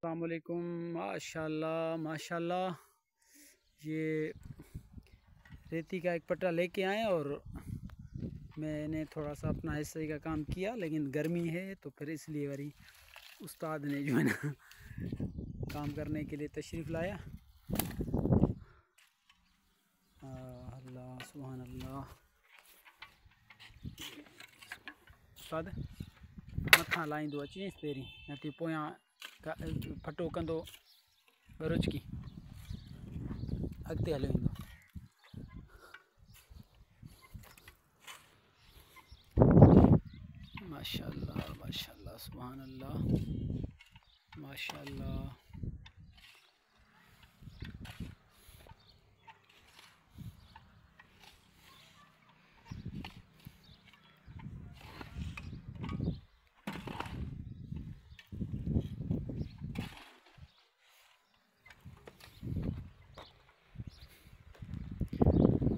अस्सलामुअलैकुम। माशाल्लाह माशाल्लाह, ये रेती का एक पट्टा लेके आए और मैंने थोड़ा सा अपना हिस्से का काम किया, लेकिन गर्मी है तो फिर इसलिए वरी उस्ताद ने जो है ना काम करने के लिए तशरीफ़ लाया। अल्लाह सुभान अल्लाह। उस्ताद मथां लाहींदो अचेसि पहिरीं, न त पोयां फटो कंदो रुचकी अॻिते हलियो ईंदो। माशाल्लाह माशाल्लाह सुभान अल्लाह माशाल्लाह।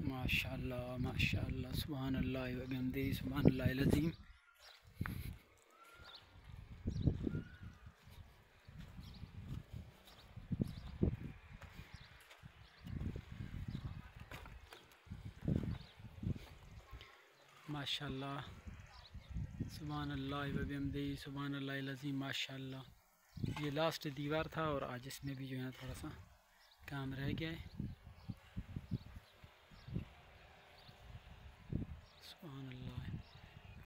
माशाल्लाह माशाल्लाह सुभान अल्लाह व बिहम्दिही सुभान अल्लाहिल अज़ीम। माशाल्लाह सुभान अल्लाह व बिहम्दिही सुभान अल्लाहिल अज़ीम। माशाल्लाह, ये लास्ट दीवार था और आज इसमें भी जो है थोड़ा सा काम रह गया है।